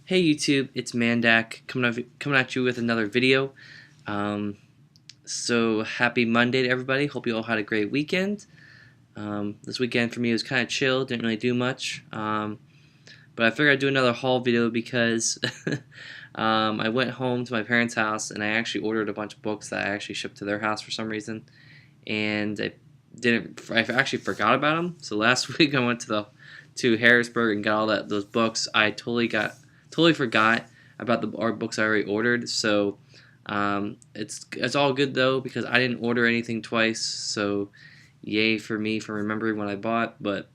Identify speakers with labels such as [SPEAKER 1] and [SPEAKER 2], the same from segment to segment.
[SPEAKER 1] Hey YouTube, it's Mandak coming at you with another video. Um, so happy Monday to everybody. Hope you all had a great weekend. This weekend for me was kind of chill, didn't really do much. But I figured I'd do another haul video because I went home to my parents' house and I actually ordered a bunch of books that I actually shipped to their house for some reason. And I actually forgot about them. So last week I went to Harrisburg and got those books. I totally forgot about our books I already ordered. So it's all good though because I didn't order anything twice. So yay for me for remembering what I bought. But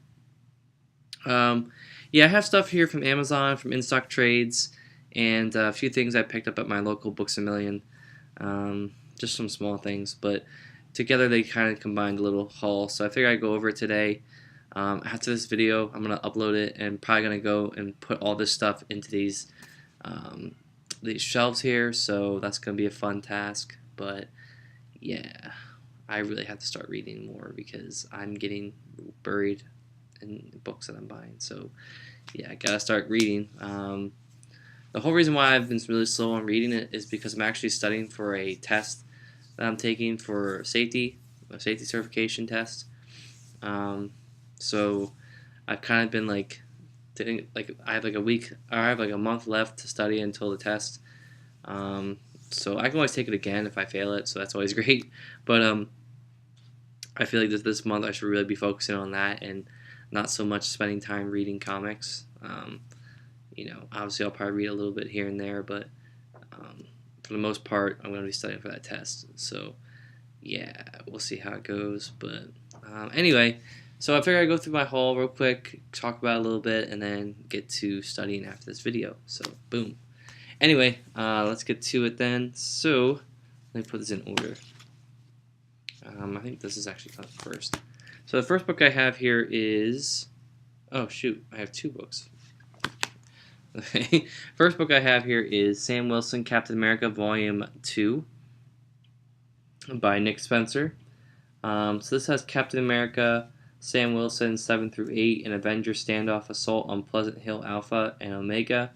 [SPEAKER 1] um, yeah, I have stuff here from Amazon, from In Stock Trades, and a few things I picked up at my local Books A Million. Just some small things, but together they kind of combined a little haul. So I figured I'd go over it today. After this video, I'm gonna upload it and probably gonna go and put all this stuff into um, these shelves here. So that's gonna be a fun task. But yeah, I really have to start reading more because I'm getting buried in the books that I'm buying. So yeah, I gotta start reading. The whole reason why I've been really slow on reading it is because I'm actually studying for a test that I'm taking for safety, a safety certification test. Um, so I've kind of been I have like a week, or I have like a month left to study until the test. Um, so I can always take it again if I fail it, so that's always great. But I feel like this month I should really be focusing on that and not so much spending time reading comics. Obviously I'll probably read a little bit here and there, but um, for the most part I'm going to be studying for that test. So yeah, we'll see how it goes. But anyway, so I figured I'd go through my haul real quick, talk about it a little bit, and then get to studying after this video. So boom. Anyway, let's get to it then. So let me put this in order. I think this is actually coming first. So the first book I have here is, oh shoot, I have two books. Okay, first book I have here is Sam Wilson, Captain America, Volume 2 by Nick Spencer. So this has Captain America, Sam Wilson, 7 through 8, and Avenger Standoff Assault on Pleasant Hill Alpha and Omega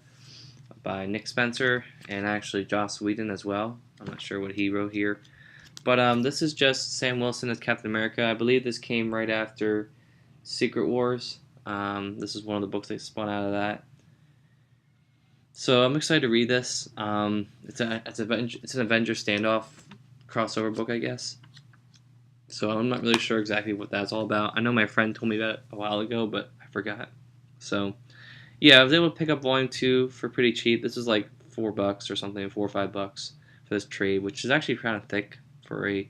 [SPEAKER 1] by Nick Spencer, and actually Joss Whedon as well. I'm not sure what he wrote here. But this is just Sam Wilson as Captain America. I believe this came right after Secret Wars. This is one of the books that spun out of that. So I'm excited to read this. It's an Avenger Standoff crossover book, I guess. So I'm not really sure exactly what that's all about. I know my friend told me about it a while ago, but I forgot. So yeah, I was able to pick up Volume 2 for pretty cheap. This is like $4 or something, $4 or $5 for this trade, which is actually kind of thick for a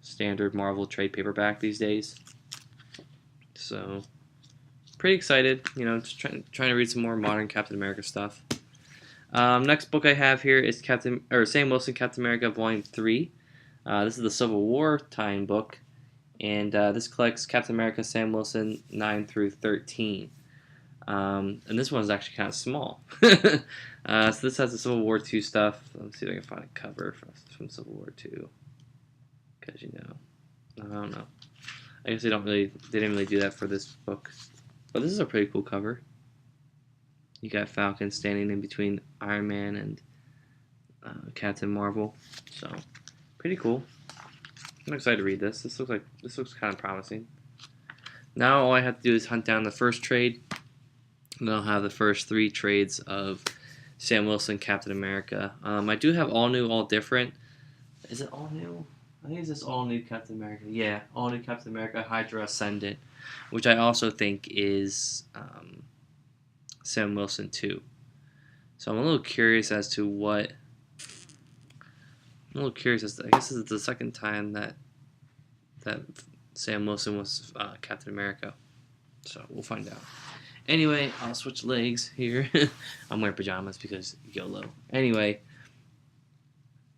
[SPEAKER 1] standard Marvel trade paperback these days. So pretty excited, just trying to read some more modern Captain America stuff. Next book I have here is Sam Wilson, Captain America, Volume 3. This is the Civil War tie-in book, and this collects Captain America, Sam Wilson, 9 through 13. And this one's actually kind of small. So this has the Civil War 2 stuff. Let's see if I can find a cover from Civil War 2. Because, I don't know. I guess they didn't really do that for this book. But this is a pretty cool cover. You got Falcon standing in between Iron Man and Captain Marvel. So, pretty cool. I'm excited to read this. This looks kind of promising. Now all I have to do is hunt down the first trade. And I'll have the first 3 trades of Sam Wilson, Captain America. I do have all new, all different. Is it all new? I think it's just all new Captain America. Yeah, all new Captain America, Hydra Ascendant, which I also think is Sam Wilson too. So I'm a little curious as to what. I guess this is the second time that Sam Wilson was Captain America. So we'll find out. Anyway, I'll switch legs here. I'm wearing pajamas because YOLO. Anyway,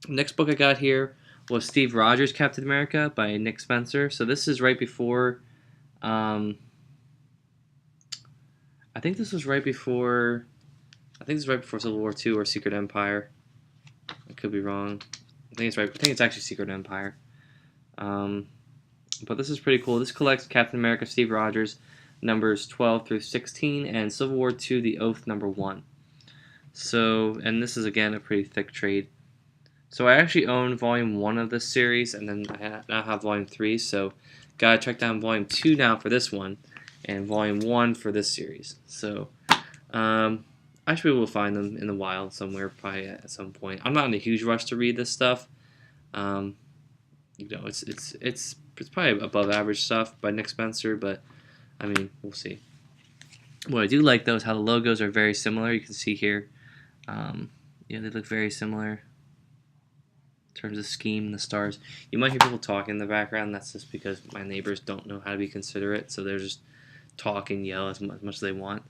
[SPEAKER 1] next book I got here was Steve Rogers' Captain America by Nick Spencer. So this is right before. I think this was right before. I think this is right before Civil War 2 or Secret Empire. I could be wrong. I think it's right. I think it's actually Secret Empire. But this is pretty cool. This collects Captain America, Steve Rogers, numbers 12 through 16, and Civil War 2, The Oath, number 1. So, and this is again a pretty thick trade. So I actually own Volume 1 of this series, and then I now have Volume 3, so gotta check down Volume 2 now for this one, and Volume 1 for this series. So I should be able to find them in the wild somewhere, probably at some point. I'm not in a huge rush to read this stuff. It's probably above average stuff by Nick Spencer, but I mean, we'll see. What I do like though is how the logos are very similar. You can see here, they look very similar in terms of scheme and the stars. You might hear people talking in the background. That's just because my neighbors don't know how to be considerate, so they're just talk and yell as much as they want.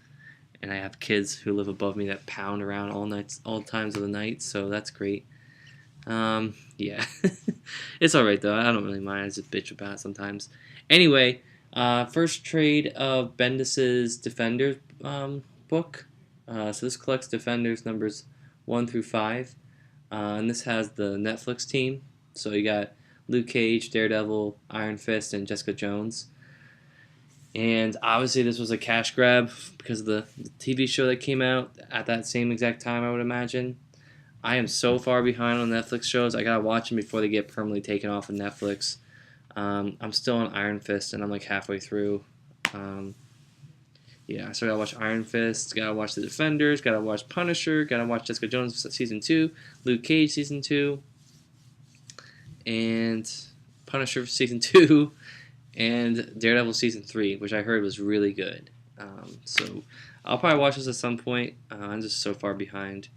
[SPEAKER 1] And I have kids who live above me that pound around all times of the night, so that's great. Yeah, it's all right though. I don't really mind. I just bitch about it sometimes. Anyway, first trade of Bendis's Defenders book. So this collects Defenders numbers 1 through 5. And this has the Netflix team. So you got Luke Cage, Daredevil, Iron Fist, and Jessica Jones. And obviously this was a cash grab because of the TV show that came out at that same exact time, I would imagine. I am so far behind on Netflix shows. I gotta watch them before they get permanently taken off of Netflix. I'm still on Iron Fist, and I'm like halfway through. Yeah, so I gotta watch Iron Fist, gotta watch The Defenders, gotta watch Punisher, gotta watch Jessica Jones Season 2, Luke Cage Season 2, and Punisher Season 2, and Daredevil Season 3, which I heard was really good. So I'll probably watch this at some point. I'm just so far behind.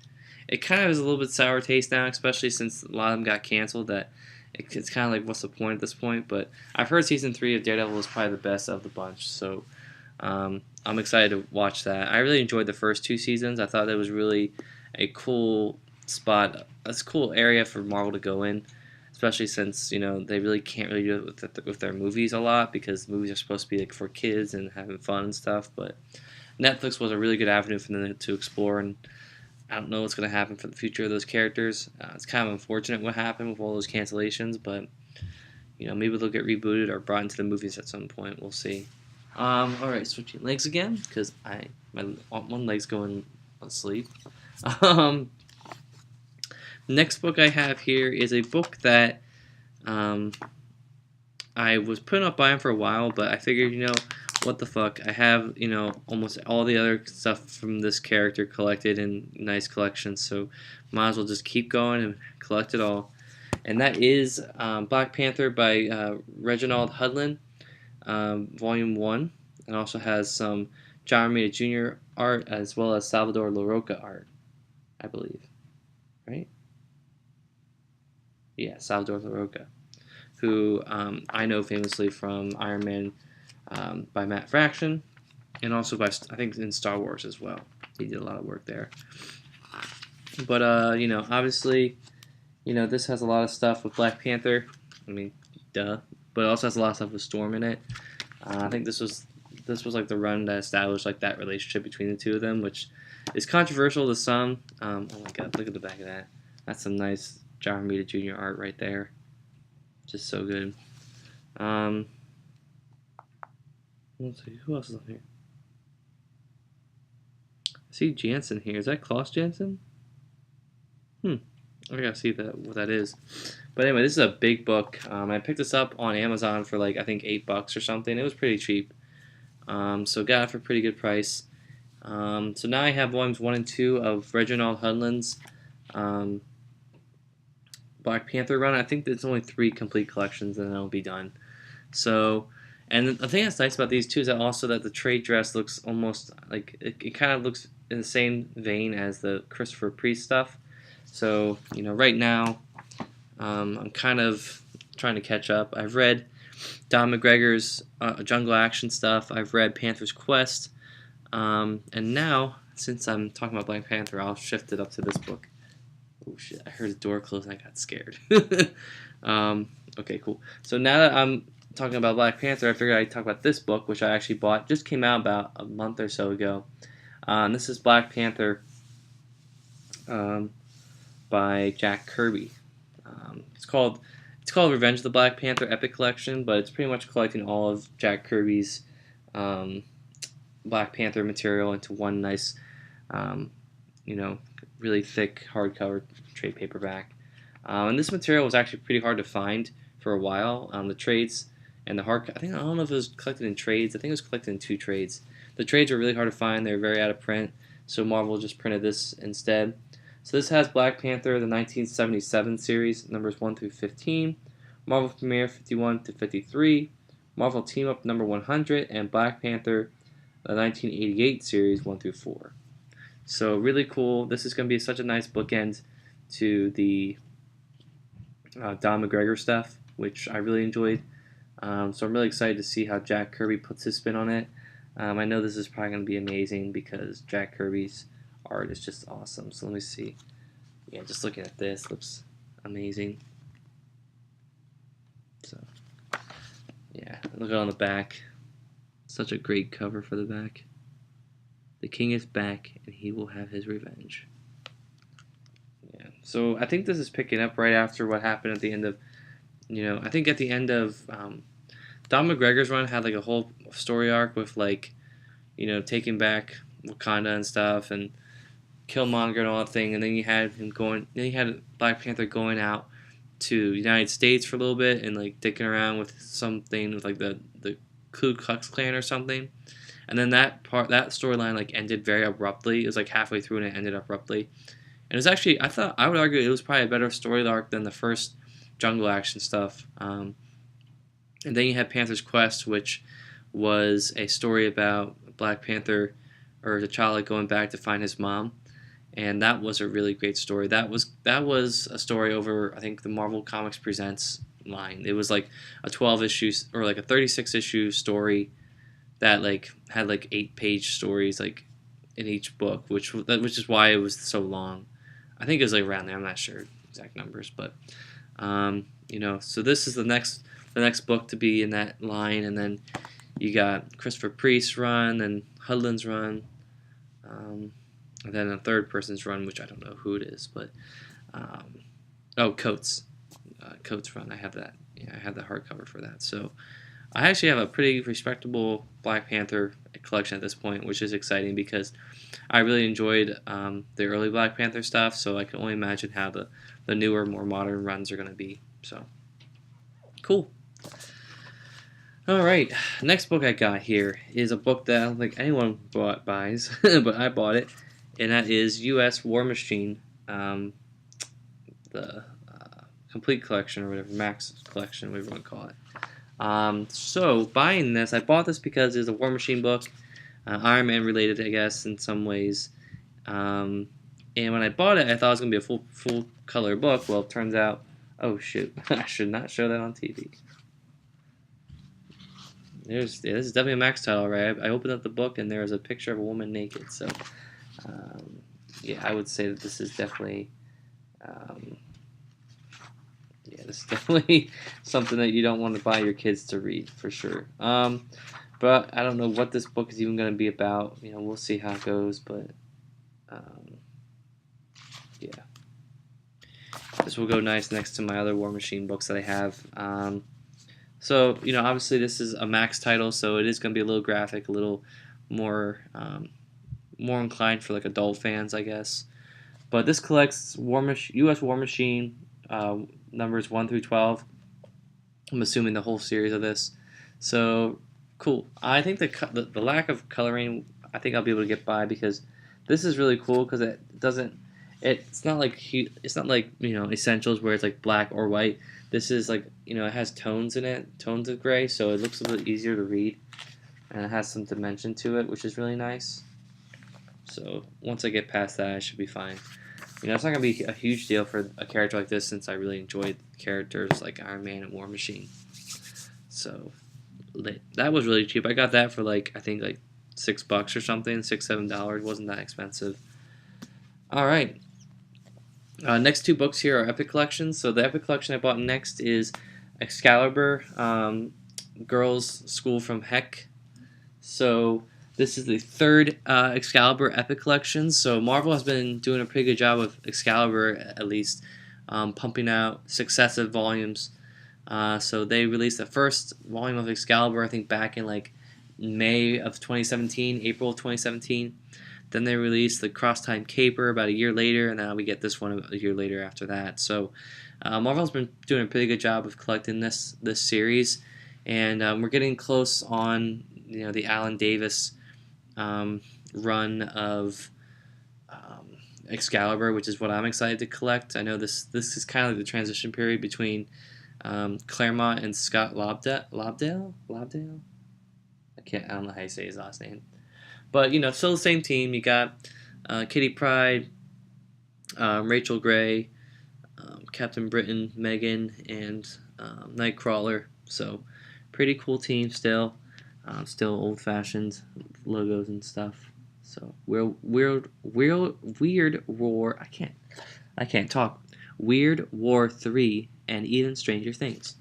[SPEAKER 1] It kind of is a little bit sour taste now, especially since a lot of them got canceled, that it's kind of like, what's the point at this point? But I've heard Season 3 of Daredevil is probably the best of the bunch, so I'm excited to watch that. I really enjoyed the first 2 seasons. I thought it was really a cool spot, a cool area for Marvel to go in, especially since, they really can't really do it with their movies a lot, because movies are supposed to be like for kids and having fun and stuff, but Netflix was a really good avenue for them to explore, and I don't know what's going to happen for the future of those characters. It's kind of unfortunate what happened with all those cancellations, but maybe they'll get rebooted or brought into the movies at some point. We'll see. All right, switching legs again because my one leg's going to sleep. Next book I have here is a book that I was putting up buying for a while, but I figured, what the fuck? I have, almost all the other stuff from this character collected in nice collections, so might as well just keep going and collect it all. And that is Black Panther by Reginald Hudlin, Volume 1. It also has some John Romita Jr. art as well as Salvador LaRocca art, I believe. Right? Yeah, Salvador LaRocca, who I know famously from Iron Man by Matt Fraction, and also by, I think, in Star Wars as well. He did a lot of work there. But, obviously, this has a lot of stuff with Black Panther. I mean, duh. But it also has a lot of stuff with Storm in it. I think this was like the run that established like that relationship between the two of them, which is controversial to some. Oh my god, look at the back of that. That's some nice John Romita Jr. art right there. Just so good. Let's see, who else is on here? I see Jansen here. Is that Klaus Jansen? I gotta see what that is. But anyway, this is a big book. I picked this up on Amazon for like, I think, $8 or something. It was pretty cheap. So got it for a pretty good price. So now I have volumes 1 and 2 of Reginald Hudlin's Black Panther run. I think there's only 3 complete collections, and then it'll be done. So, and the thing that's nice about these two is that also that the trade dress looks almost like it kind of looks in the same vein as the Christopher Priest stuff. So, right now, I'm kind of trying to catch up. I've read Don McGregor's Jungle Action stuff. I've read Panther's Quest. And now, since I'm talking about Black Panther, I'll shift it up to this book. Oh shit, I heard the door close and I got scared. Okay, cool. So now that I'm talking about Black Panther, I figured I'd talk about this book, which I actually bought. Just came out about a month or so ago. This is Black Panther by Jack Kirby. It's called Revenge of the Black Panther Epic Collection, but it's pretty much collecting all of Jack Kirby's Black Panther material into one nice really thick hardcover trade paperback. And this material was actually pretty hard to find for a while. The trades and the hard, I don't know if it was collected in trades. I think it was collected in 2 trades. The trades were really hard to find. They were very out of print, so Marvel just printed this instead. So this has Black Panther, the 1977 series, numbers 1 through 15, Marvel Premiere 51 to 53, Marvel Team Up number 100, and Black Panther, the 1988 series 1 through 4. So really cool. This is going to be such a nice bookend to the Don McGregor stuff, which I really enjoyed. So I'm really excited to see how Jack Kirby puts his spin on it. I know this is probably going to be amazing because Jack Kirby's art is just awesome. So let me see. Yeah, just looking at this, looks amazing. So yeah, look at on the back. Such a great cover for the back. The king is back, and he will have his revenge. Yeah, so I think this is picking up right after what happened at the end of, I think at the end of Don McGregor's run had like a whole story arc with like, taking back Wakanda and stuff, and Killmonger and all that thing, and then you had him going. Then you had Black Panther going out to the United States for a little bit and like dicking around with something with like the Ku Klux Klan or something. And then that storyline like ended very abruptly. It was like halfway through and it ended abruptly. And it was actually, I would argue it was probably a better story arc than the first jungle action stuff. And then you had Panther's Quest, which was a story about Black Panther or T'Challa going back to find his mom. And that was a really great story. That was a story over, I think, the Marvel Comics Presents line. It was like a 12 issue or like a 36 issue story that like had like 8-page stories like in each book, which is why it was so long. I think it was like around there. I'm not sure exact numbers, but so this is the next book to be in that line, and then you got Christopher Priest's run and Hudlin's run, and then a third person's run, which I don't know who it is, but Coates' run. I have that. Yeah, I have the hardcover for that. So I actually have a pretty respectable Black Panther collection at this point, which is exciting because I really enjoyed the early Black Panther stuff, so I can only imagine how the newer, more modern runs are going to be. So, cool. Alright, next book I got here is a book that I don't think anyone buys, but I bought it, and that is U.S. War Machine, the complete collection, or whatever, Max collection, whatever you want to call it. So buying this, I bought this because it's a War Machine book, Iron Man related, I guess, in some ways. And when I bought it, I thought it was going to be a full color book. Well, it turns out, oh shoot, I should not show that on TV. This is definitely a Max title, right? I opened up the book and there was a picture of a woman naked. So, yeah, I would say that this is definitely. This is definitely something that you don't want to buy your kids to read, for sure. But I don't know what this book is even going to be about. We'll see how it goes, but yeah. This will go nice next to my other War Machine books that I have. So, obviously this is a Max title, so it is going to be a little graphic, a little more inclined for like adult fans, I guess. But this collects U.S. War Machine numbers 1 through 12. I'm assuming the whole series of this. So cool. I think the lack of coloring, I think I'll be able to get by because this is really cool because it doesn't. It's not like Essentials where it's like black or white. This is like it has tones in it, tones of gray, so it looks a little easier to read, and it has some dimension to it, which is really nice. So once I get past that, I should be fine. It's not going to be a huge deal for a character like this since I really enjoyed characters like Iron Man and War Machine. So that was really cheap. I got that for I think like $6 or something, $6-7. Wasn't that expensive. All right. Next 2 books here are Epic Collections. So the Epic Collection I bought next is Excalibur, Girls School from Heck. So this is the 3rd Excalibur Epic Collection. So Marvel has been doing a pretty good job with Excalibur, at least, pumping out successive volumes. So they released the first volume of Excalibur, I think, back in May of 2017, April of 2017. Then they released the Cross Time Caper about a year later, and now we get this one a year later after that. So Marvel's been doing a pretty good job of collecting this series, and we're getting close on the Alan Davis run of Excalibur, which is what I'm excited to collect. I know this is kind of like the transition period between Claremont and Scott Lobdell. I don't know how you say his last name, but still the same team. You got Kitty Pryde, Rachel Gray, Captain Britain, Megan, and Nightcrawler. So pretty cool team still. Still old-fashioned logos and stuff. So Weird War. I can't talk. Weird War 3 and even Stranger Things.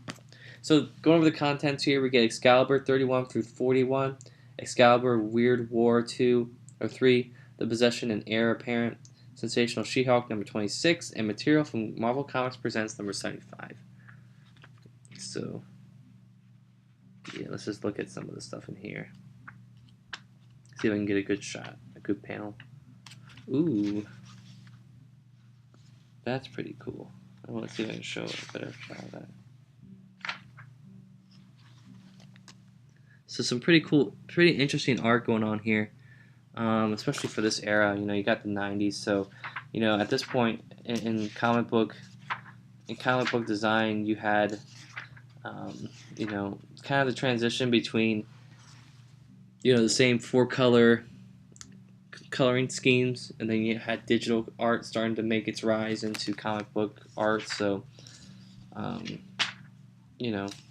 [SPEAKER 1] So going over the contents here, we get Excalibur 31 through 41, Excalibur Weird War 2 or 3, The Possession and Heir Apparent, Sensational She-Hulk number 26, and material from Marvel Comics Presents number 75. So yeah, let's just look at some of the stuff in here. See if I can get a good shot, a good panel. Ooh, that's pretty cool. I want to see if I can show a better shot of that. So some pretty cool, pretty interesting art going on here, especially for this era. You got the '90s, so at this point in comic book design, you had kind of the transition between the same four-color coloring schemes, and then you had digital art starting to make its rise into comic book art. So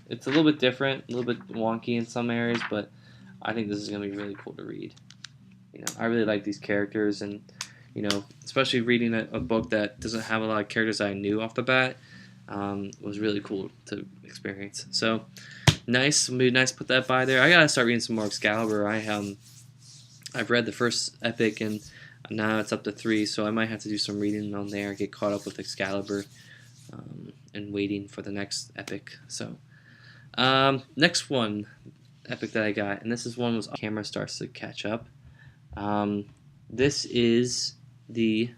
[SPEAKER 1] it's a little bit different, a little bit wonky in some areas, but I think this is going to be really cool to read. I really like these characters, and especially reading a book that doesn't have a lot of characters I knew off the bat was really cool to experience. So nice, it'll be nice to put that by there. I gotta start reading some more Excalibur. I've read the first epic, and now it's up to 3, so I might have to do some reading on there, get caught up with Excalibur, and waiting for the next epic. So next one epic that I got, and this is one was camera starts to catch up. This is my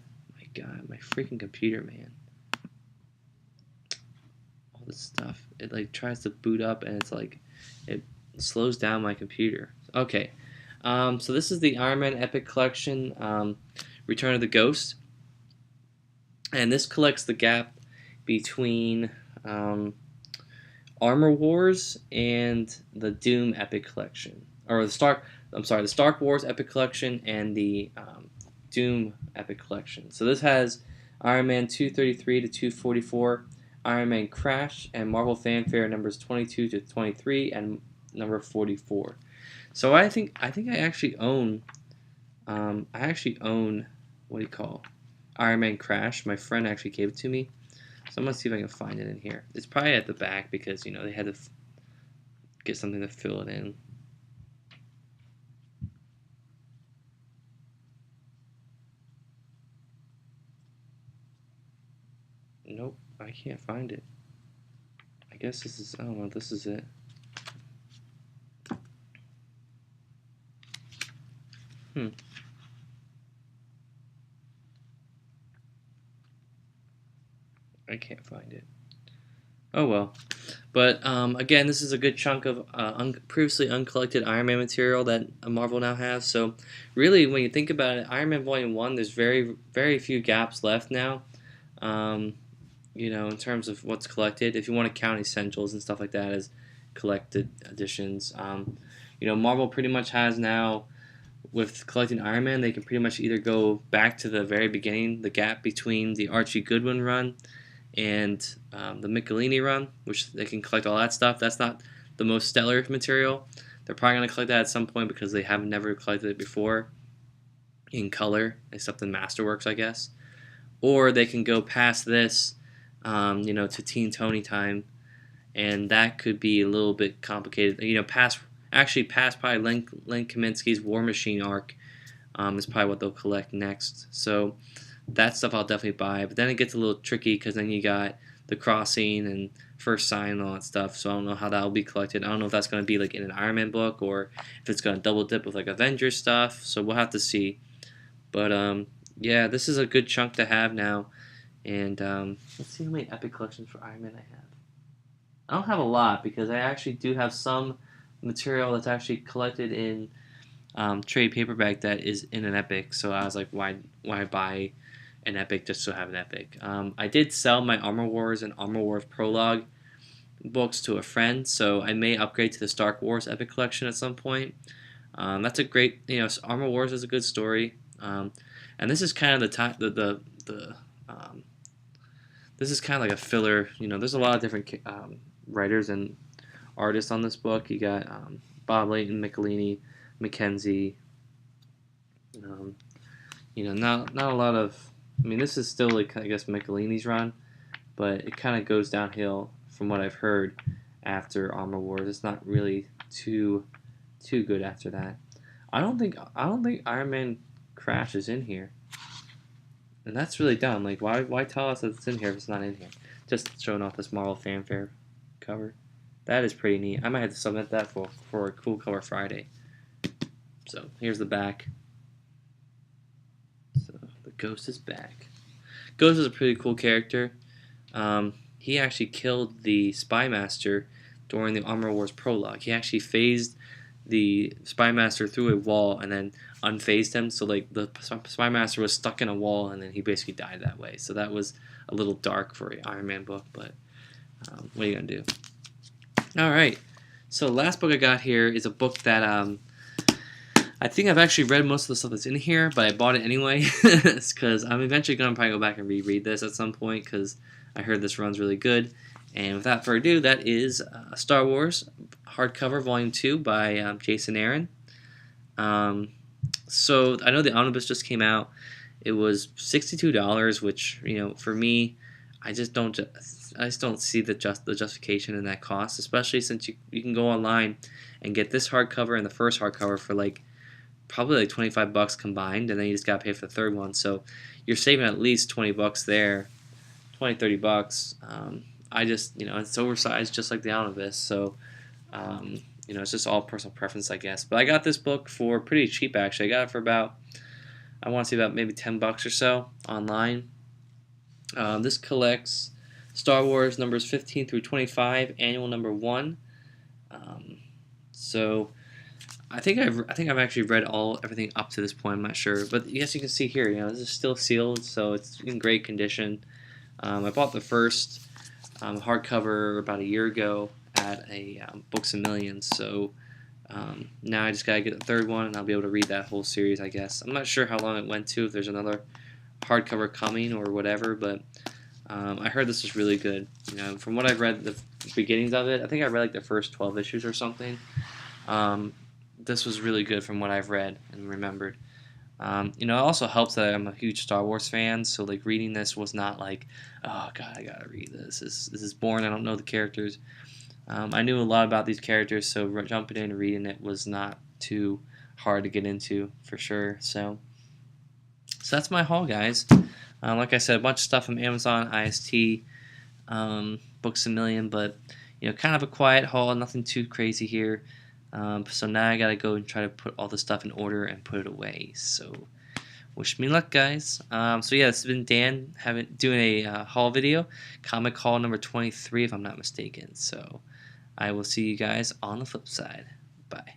[SPEAKER 1] God, my freaking computer, man. All this stuff, it like tries to boot up, and it's like it slows down my computer. Okay, so this is the Iron Man Epic Collection, Return of the Ghost, and this collects the gap between Armor Wars and the Doom Epic Collection, or the Stark Wars Epic Collection and the Doom Epic Collection. So this has Iron Man 233 to 244, Iron Man Crash, and Marvel Fanfare numbers 22 to 23 and number 44. So I think I actually own what do you call Iron Man Crash. My friend actually gave it to me. So I'm going to see if I can find it in here. It's probably at the back because, they had to get something to fill it in. Nope, I can't find it. I guess this is, I don't know, this is it. I can't find it. Oh well. But again, this is a good chunk of previously uncollected Iron Man material that Marvel now has. So really, when you think about it, Iron Man Volume 1, there's very, very few gaps left now, in terms of what's collected. If you want to count Essentials and stuff like that as collected editions. Marvel pretty much has now, with collecting Iron Man, they can pretty much either go back to the very beginning, the gap between the Archie Goodwin run and the Michelini run, which they can collect all that stuff. That's not the most stellar material. They're probably going to collect that at some point because they have never collected it before in color, except in Masterworks, I guess. Or they can go past this, to Teen Tony time, and that could be a little bit complicated. Past probably Len Kaminsky's War Machine arc is probably what they'll collect next. So that stuff I'll definitely buy, but then it gets a little tricky because then you got the Crossing and First Sign and all that stuff, so I don't know how that will be collected. I don't know if that's going to be like in an Iron Man book or if it's going to double dip with like Avengers stuff, so we'll have to see. But yeah, this is a good chunk to have now. And let's see how many Epic collections for Iron Man I have. I don't have a lot because I actually do have some material that's actually collected in trade paperback that is in an Epic. So I was like, why buy an Epic just to have an Epic? I did sell my Armor Wars and Armor Wars Prologue books to a friend, so I may upgrade to the Star Wars Epic collection at some point. That's a great, Armor Wars is a good story, and this is kind of the time, um, this is kind of like a filler. There's a lot of different writers and artists on this book. You got Bob Layton, Michelini, Mackenzie. Um, not a lot of. I mean, this is still like I guess Michelini's run, but it kind of goes downhill from what I've heard after Armor Wars. It's not really too good after that. I don't think Iron Man Crash is in here, and that's really dumb. Like, why tell us that it's in here if it's not in here? Just showing off this Marvel Fanfare cover. That is pretty neat. I might have to submit that for a cool cover Friday. So here's the back. So the Ghost is back. Ghost is a pretty cool character. He actually killed the Spy Master during the Armor Wars prologue. He actually phased the Spy Master through a wall and then unfazed him. So like the Spy Master was stuck in a wall and then he basically died that way. So that was a little dark for an Iron Man book, but what are you gonna do? All right. So the last book I got here is a book that I think I've actually read most of the stuff that's in here, but I bought it anyway because I'm eventually going to probably go back and reread this at some point because I heard this run's really good. And without further ado, that is Star Wars hardcover volume 2 by Jason Aaron. So I know the omnibus just came out. It was $62, which for me, I just don't see the justification in that cost, especially since you can go online and get this hardcover and the first hardcover for like probably like $25 combined, and then you just gotta pay for the third one. So you're saving at least $20 there, $20-30. I just it's oversized just like the omnibus, so it's just all personal preference, I guess. But I got this book for pretty cheap actually. I got it for about I want to say about maybe $10 or so online. This collects Star Wars numbers 15 through 25, annual number 1. So I think I've actually read everything up to this point. I'm not sure, but yes, you can see here. This is still sealed, so it's in great condition. I bought the first hardcover about a year ago at a Books A Million. So now I just gotta get the third one, and I'll be able to read that whole series, I guess. I'm not sure how long it went to, if there's another hardcover coming or whatever, but I heard this was really good. From what I've read, the beginnings of it, I think I read like the first 12 issues or something. This was really good from what I've read and remembered. It also helps that I'm a huge Star Wars fan, so like reading this was not like, oh god, I gotta read this. This is boring. I don't know the characters. I knew a lot about these characters, so jumping in and reading it was not too hard to get into for sure. So that's my haul, guys. Like I said, a bunch of stuff from Amazon, IST, Books A Million, but kind of a quiet haul, nothing too crazy here. So now I gotta go and try to put all the stuff in order and put it away. So wish me luck, guys. So yeah, this has been Dan doing a haul video, comic haul number 23 if I'm not mistaken. So I will see you guys on the flip side. Bye.